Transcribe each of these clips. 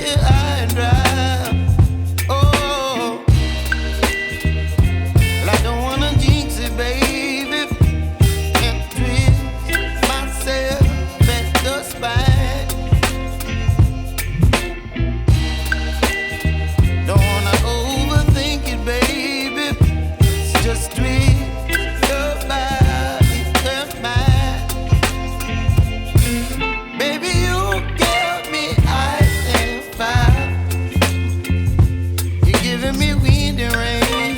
here high and dry. Oh, well, I don't wanna jinx it, baby, and twist myself at the spine. Don't wanna overthink it, baby. It's just twist your body and mine. Baby, you give me ice and fire. You're giving me wind and rain.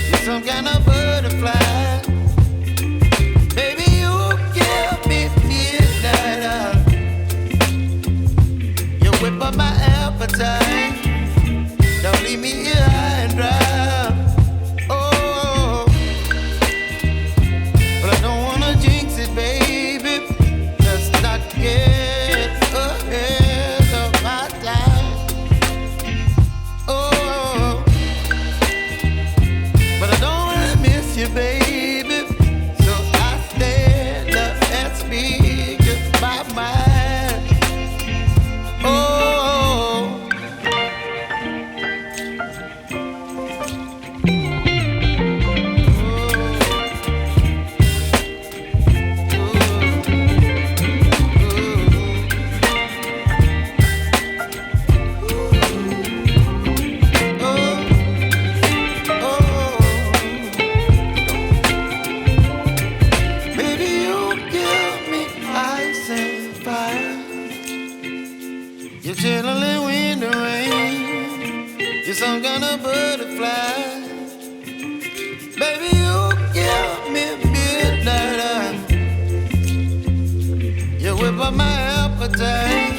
You're some kind of butterfly. Baby, you give me midnight. You whip up my appetite. Don't leave me here high and dry. Oh, but I don't wanna jinx it, baby. Let's not get ahead of my time. Oh, but I don't wanna miss you, baby. So I stand up and speak my mind. Oh. Baby, you give me ice and fire. You're chilling wind and rain. You're some kind of butterfly. Baby, you give me midnight. You whip up my appetite.